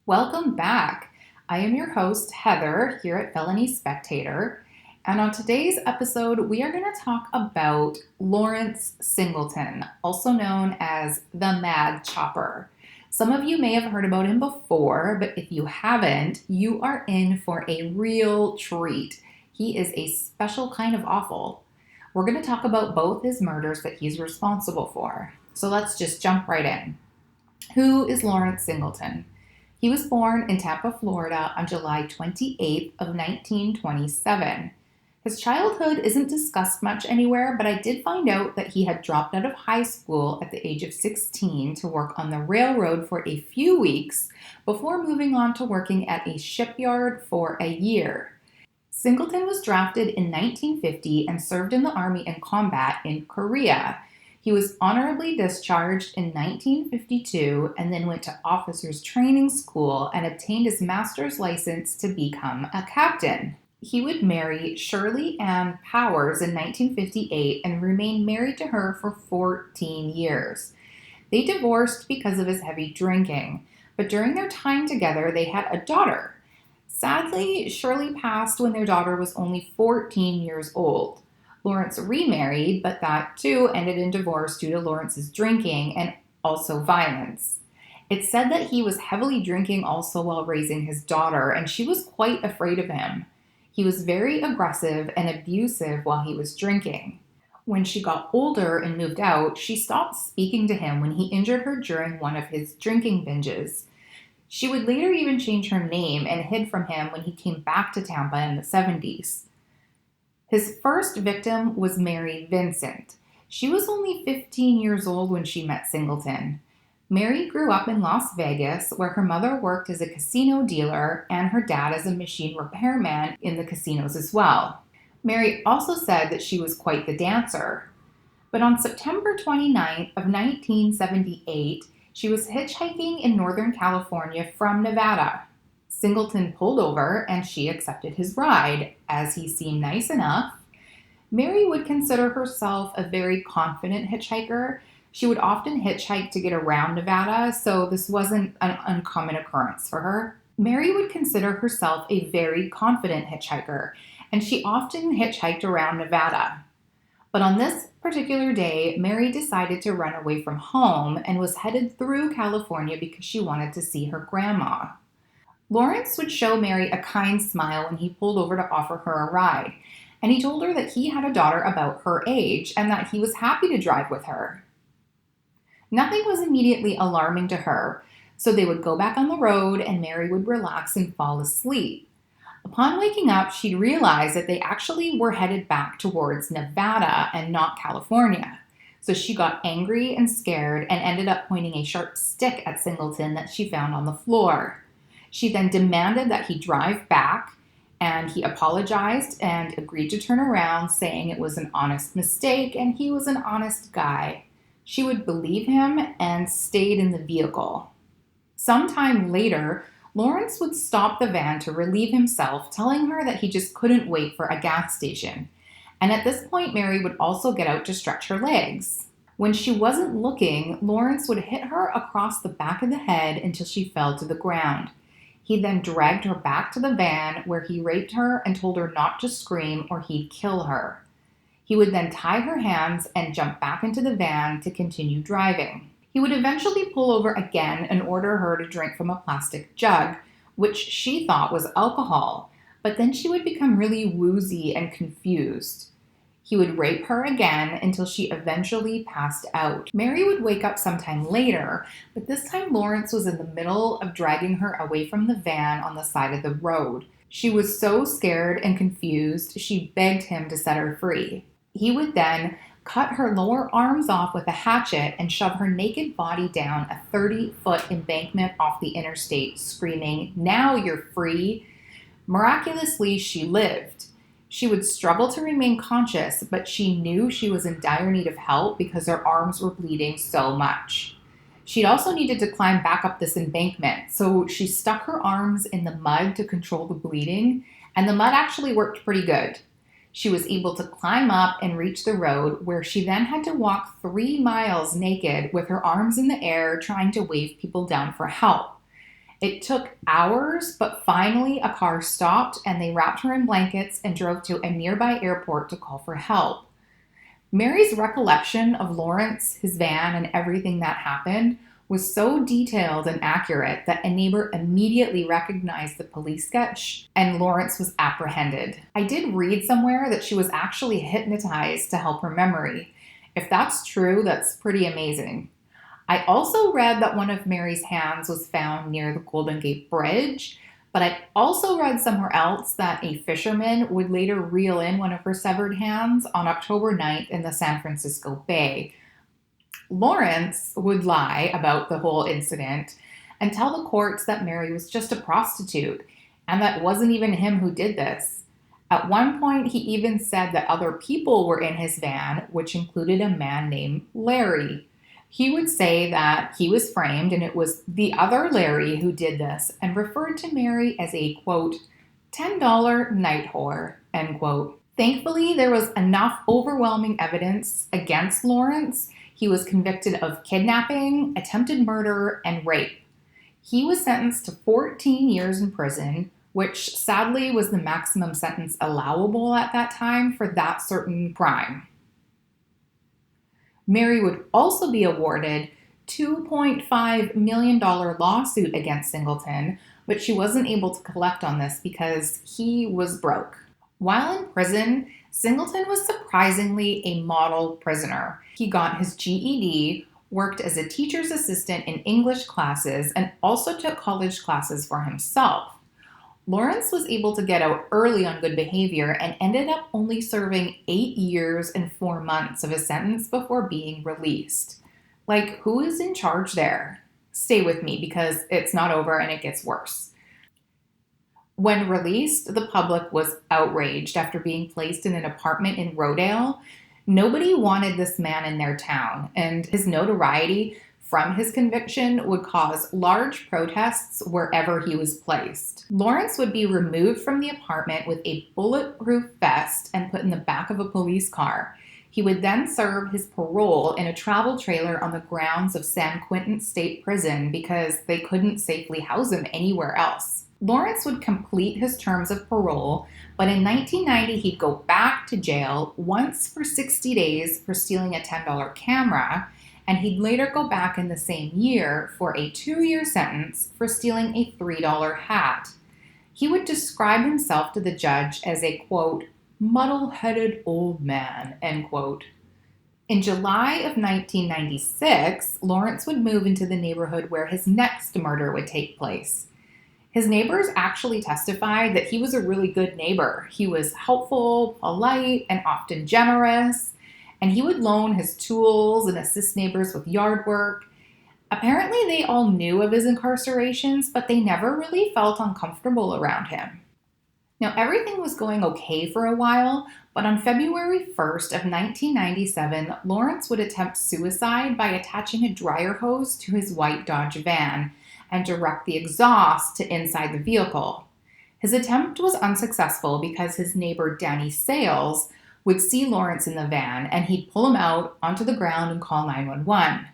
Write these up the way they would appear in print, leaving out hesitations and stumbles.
Welcome back. I am your host, Heather, here at Felony Spectator. And on today's episode, we are going to talk about Lawrence Singleton, also known as the Mad Chopper. Some of you may have heard about him before, but if you haven't, you are in for a real treat. He is a special kind of awful. We're going to talk about both his murders that he's responsible for. So let's just jump right in. Who is Lawrence Singleton? He was born in Tampa, Florida on July 28th of 1927. His childhood isn't discussed much anywhere, but I did find out that he had dropped out of high school at the age of 16 to work on the railroad for a few weeks before moving on to working at a shipyard for a year. Singleton was drafted in 1950 and served in the Army in combat in Korea. He was honorably discharged in 1952 and then went to officers training school and obtained his master's license to become a captain. He would marry Shirley Ann Powers in 1958 and remained married to her for 14 years. They divorced because of his heavy drinking, but during their time together, they had a daughter. Sadly, Shirley passed when their daughter was only 14 years old. Lawrence remarried, but that too ended in divorce due to Lawrence's drinking and also violence. It's said that he was heavily drinking also while raising his daughter, and she was quite afraid of him. He was very aggressive and abusive while he was drinking. When she got older and moved out, she stopped speaking to him when he injured her during one of his drinking binges. She would later even change her name and hid from him when he came back to Tampa in the 70s. His first victim was Mary Vincent. She was only 15 years old when she met Singleton. Mary grew up in Las Vegas, where her mother worked as a casino dealer and her dad as a machine repairman in the casinos as well. Mary also said that she was quite the dancer. But on September 29th of 1978, she was hitchhiking in Northern California from Nevada. Singleton pulled over and she accepted his ride, as he seemed nice enough. Mary would consider herself a very confident hitchhiker. She would often hitchhike to get around Nevada, so this wasn't an uncommon occurrence for her. Mary would consider herself a very confident hitchhiker, and she often hitchhiked around Nevada. But on this particular day, Mary decided to run away from home and was headed through California because she wanted to see her grandma. Lawrence would show Mary a kind smile when he pulled over to offer her a ride, and he told her that he had a daughter about her age and that he was happy to drive with her. Nothing was immediately alarming to her, so they would go back on the road and Mary would relax and fall asleep. Upon waking up, she'd realize that they actually were headed back towards Nevada and not California. So she got angry and scared and ended up pointing a sharp stick at Singleton that she found on the floor. She then demanded that he drive back, and he apologized and agreed to turn around, saying it was an honest mistake and he was an honest guy. She would believe him and stayed in the vehicle. Sometime later, Lawrence would stop the van to relieve himself, telling her that he just couldn't wait for a gas station. And at this point, Mary would also get out to stretch her legs. When she wasn't looking, Lawrence would hit her across the back of the head until she fell to the ground. He then dragged her back to the van where he raped her and told her not to scream or he'd kill her. He would then tie her hands and jump back into the van to continue driving. He would eventually pull over again and order her to drink from a plastic jug, which she thought was alcohol, but then she would become really woozy and confused. He would rape her again until she eventually passed out. Mary would wake up sometime later, but this time Lawrence was in the middle of dragging her away from the van on the side of the road. She was so scared and confused, she begged him to set her free. He would then cut her lower arms off with a hatchet and shove her naked body down a 30-foot embankment off the interstate, screaming, "Now you're free!" Miraculously, she lived. She would struggle to remain conscious, but she knew she was in dire need of help because her arms were bleeding so much. She'd also needed to climb back up this embankment, so she stuck her arms in the mud to control the bleeding, and the mud actually worked pretty good. She was able to climb up and reach the road, where she then had to walk 3 miles naked with her arms in the air trying to wave people down for help. It took hours, but finally a car stopped and they wrapped her in blankets and drove to a nearby airport to call for help. Mary's recollection of Lawrence, his van, and everything that happened was so detailed and accurate that a neighbor immediately recognized the police sketch and Lawrence was apprehended. I did read somewhere that she was actually hypnotized to help her memory. If that's true, that's pretty amazing. I also read that one of Mary's hands was found near the Golden Gate Bridge, but I also read somewhere else that a fisherman would later reel in one of her severed hands on October 9th in the San Francisco Bay. Lawrence would lie about the whole incident and tell the courts that Mary was just a prostitute and that it wasn't even him who did this. At one point, he even said that other people were in his van, which included a man named Larry. He would say that he was framed and it was the other Larry who did this and referred to Mary as a, quote, $10 night whore, end quote. Thankfully, there was enough overwhelming evidence against Lawrence. He was convicted of kidnapping, attempted murder, and rape. He was sentenced to 14 years in prison, which sadly was the maximum sentence allowable at that time for that certain crime. Mary would also be awarded $2.5 million lawsuit against Singleton, but she wasn't able to collect on this because he was broke. While in prison, Singleton was surprisingly a model prisoner. He got his GED, worked as a teacher's assistant in English classes, and also took college classes for himself. Lawrence was able to get out early on good behavior and ended up only serving 8 years and 4 months of his sentence before being released. Like, who is in charge there? Stay with me because it's not over and it gets worse. When released, the public was outraged after being placed in an apartment in Rodale. Nobody wanted this man in their town, and his notoriety from his conviction would cause large protests wherever he was placed. Lawrence would be removed from the apartment with a bulletproof vest and put in the back of a police car. He would then serve his parole in a travel trailer on the grounds of San Quentin State Prison because they couldn't safely house him anywhere else. Lawrence would complete his terms of parole, but in 1990 he'd go back to jail once for 60 days for stealing a $10 camera, and he'd later go back in the same year for a 2-year sentence for stealing a $3 hat. He would describe himself to the judge as a, quote, muddle-headed old man, end quote. In July of 1996, Lawrence would move into the neighborhood where his next murder would take place. His neighbors actually testified that he was a really good neighbor. He was helpful, polite, and often generous, and he would loan his tools and assist neighbors with yard work. Apparently, they all knew of his incarcerations, but they never really felt uncomfortable around him. Now, everything was going okay for a while, but on February 1st of 1997, Lawrence would attempt suicide by attaching a dryer hose to his white Dodge van and direct the exhaust to inside the vehicle. His attempt was unsuccessful because his neighbor Danny Sales would see Lawrence in the van and he'd pull him out onto the ground and call 911.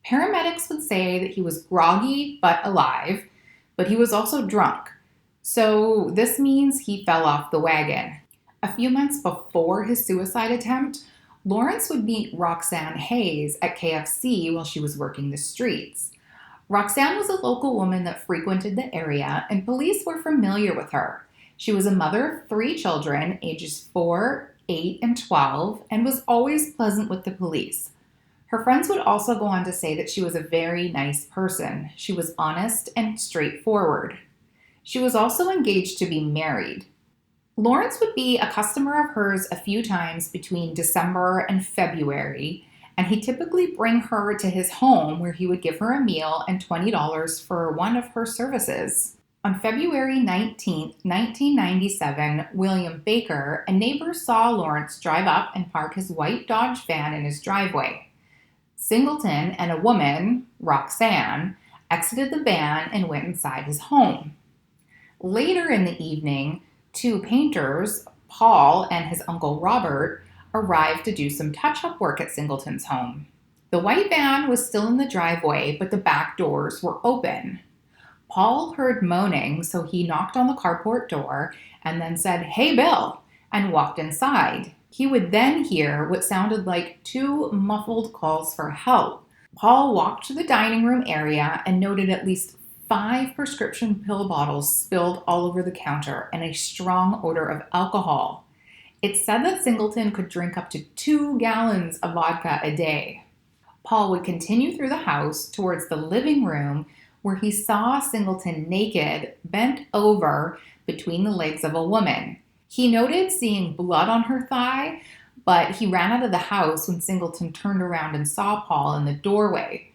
Paramedics would say that he was groggy but alive, but he was also drunk. So this means he fell off the wagon. A few months before his suicide attempt, Lawrence would meet Roxanne Hayes at KFC while she was working the streets. Roxanne was a local woman that frequented the area, and police were familiar with her. She was a mother of 3 children, ages 4, 8, and 12, and was always pleasant with the police. Her friends would also go on to say that she was a very nice person. She was honest and straightforward. She was also engaged to be married. Lawrence would be a customer of hers a few times between December and February, and he'd typically bring her to his home where he would give her a meal and $20 for one of her services. On February 19, 1997, William Baker, a neighbor, saw Lawrence drive up and park his white Dodge van in his driveway. Singleton and a woman, Roxanne, exited the van and went inside his home. Later in the evening, 2 painters, Paul and his uncle Robert, arrived to do some touch-up work at Singleton's home. The white van was still in the driveway, but the back doors were open. Paul heard moaning, so he knocked on the carport door and then said, "Hey, Bill," and walked inside. He would then hear what sounded like two muffled calls for help. Paul walked to the dining room area and noted at least 5 prescription pill bottles spilled all over the counter and a strong odor of alcohol. It said that Singleton could drink up to 2 gallons of vodka a day. Paul would continue through the house towards the living room where he saw Singleton naked, bent over between the legs of a woman. He noted seeing blood on her thigh, but he ran out of the house when Singleton turned around and saw Paul in the doorway.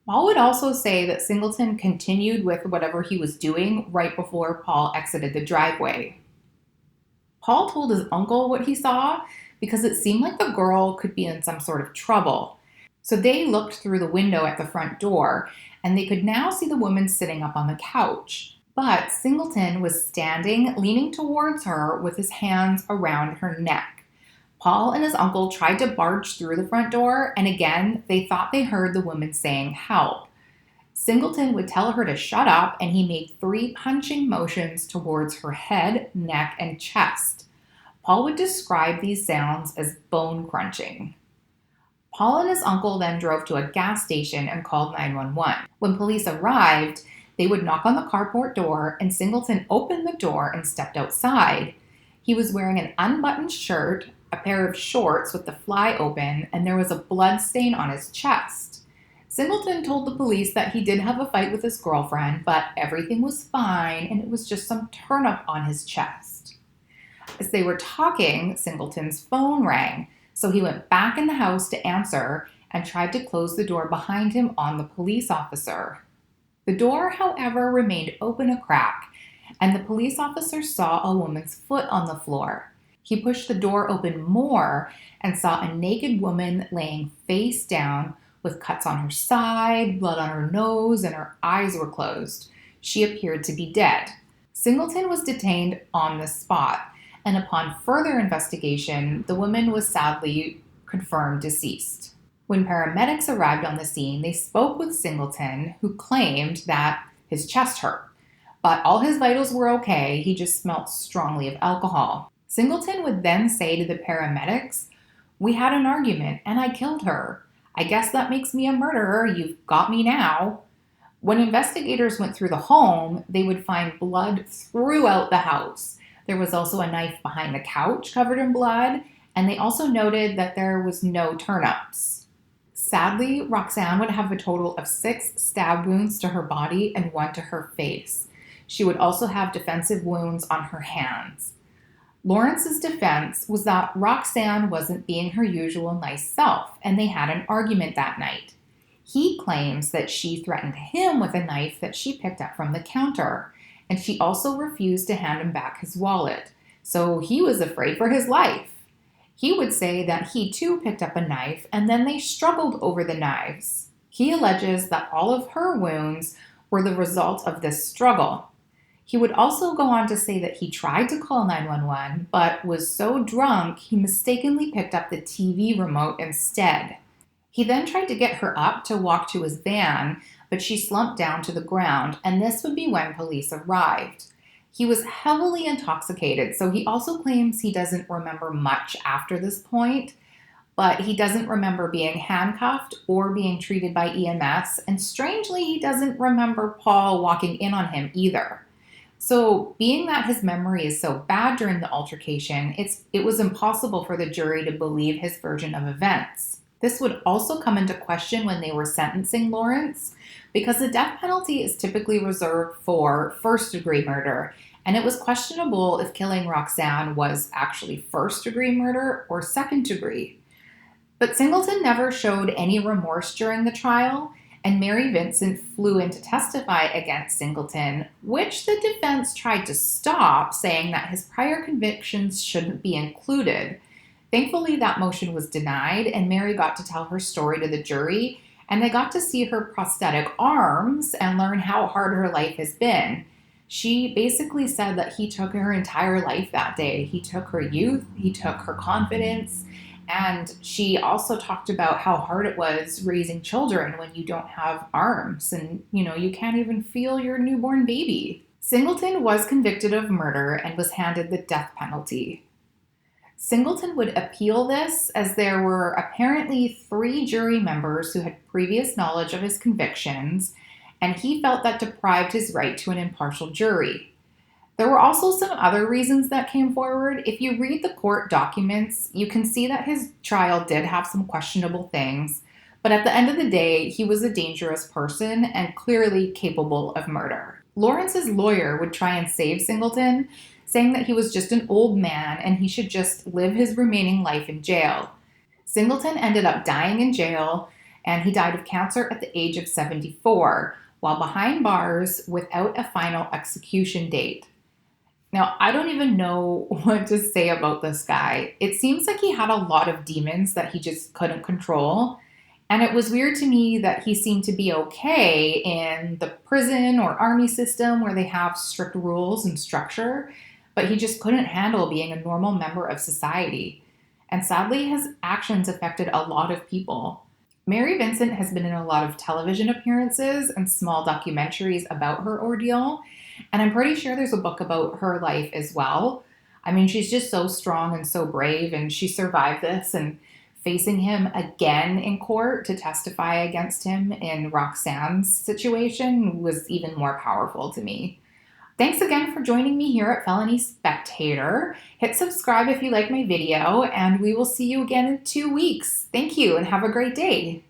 Paul would also say that Singleton continued with whatever he was doing right before Paul exited the driveway. Paul told his uncle what he saw because it seemed like the girl could be in some sort of trouble. So they looked through the window at the front door, and they could now see the woman sitting up on the couch. But Singleton was standing, leaning towards her with his hands around her neck. Paul and his uncle tried to barge through the front door, and again, they thought they heard the woman saying help. Singleton would tell her to shut up, and he made 3 punching motions towards her head, neck, and chest. Paul would describe these sounds as bone crunching. Paul and his uncle then drove to a gas station and called 911. When police arrived, they would knock on the carport door, and Singleton opened the door and stepped outside. He was wearing an unbuttoned shirt, a pair of shorts with the fly open, and there was a blood stain on his chest. Singleton told the police that he did have a fight with his girlfriend, but everything was fine and it was just some turn-up on his chest. As they were talking, Singleton's phone rang, so he went back in the house to answer and tried to close the door behind him on the police officer. The door, however, remained open a crack, and the police officer saw a woman's foot on the floor. He pushed the door open more and saw a naked woman laying face down with cuts on her side, blood on her nose, and her eyes were closed. She appeared to be dead. Singleton was detained on the spot, and upon further investigation, the woman was sadly confirmed deceased. When paramedics arrived on the scene, they spoke with Singleton, who claimed that his chest hurt, but all his vitals were okay, he just smelled strongly of alcohol. Singleton would then say to the paramedics, "We had an argument and I killed her. I guess that makes me a murderer. You've got me now." When investigators went through the home, they would find blood throughout the house. There was also a knife behind the couch covered in blood, and they also noted that there was no turn-ups. Sadly, Roxanne would have a total of 6 stab wounds to her body and 1 to her face. She would also have defensive wounds on her hands. Lawrence's defense was that Roxanne wasn't being her usual nice self, and they had an argument that night. He claims that she threatened him with a knife that she picked up from the counter, and she also refused to hand him back his wallet, so he was afraid for his life. He would say that he too picked up a knife, and then they struggled over the knives. He alleges that all of her wounds were the result of this struggle. He would also go on to say that he tried to call 911, but was so drunk he mistakenly picked up the TV remote instead. He then tried to get her up to walk to his van, but she slumped down to the ground, and this would be when police arrived. He was heavily intoxicated, so he also claims he doesn't remember much after this point, but he doesn't remember being handcuffed or being treated by EMS, and strangely, he doesn't remember Paul walking in on him either. So, being that his memory is so bad during the altercation, it was impossible for the jury to believe his version of events. This would also come into question when they were sentencing Lawrence, because the death penalty is typically reserved for first-degree murder, and it was questionable if killing Roxanne was actually first-degree murder or second-degree. But Singleton never showed any remorse during the trial, and Mary Vincent flew in to testify against Singleton, which the defense tried to stop, saying that his prior convictions shouldn't be included. Thankfully, that motion was denied, and Mary got to tell her story to the jury, and they got to see her prosthetic arms and learn how hard her life has been. She basically said that he took her entire life that day. He took her youth, he took her confidence, And she also talked about how hard it was raising children when you don't have arms and, you can't even feel your newborn baby. Singleton was convicted of murder and was handed the death penalty. Singleton would appeal this as there were apparently 3 jury members who had previous knowledge of his convictions, and he felt that deprived his right to an impartial jury. There were also some other reasons that came forward. If you read the court documents, you can see that his trial did have some questionable things, but at the end of the day, he was a dangerous person and clearly capable of murder. Lawrence's lawyer would try and save Singleton, saying that he was just an old man and he should just live his remaining life in jail. Singleton ended up dying in jail, and he died of cancer at the age of 74, while behind bars without a final execution date. Now, I don't even know what to say about this guy. It seems like he had a lot of demons that he just couldn't control. And it was weird to me that he seemed to be okay in the prison or army system where they have strict rules and structure, but he just couldn't handle being a normal member of society. And sadly, his actions affected a lot of people. Mary Vincent has been in a lot of television appearances and small documentaries about her ordeal, and I'm pretty sure there's a book about her life as well. I mean, she's just so strong and so brave, and she survived this, and facing him again in court to testify against him in Roxanne's situation was even more powerful to me. Thanks again for joining me here at Felony Spectator. Hit subscribe if you like my video, and we will see you again in 2 weeks. Thank you, and have a great day.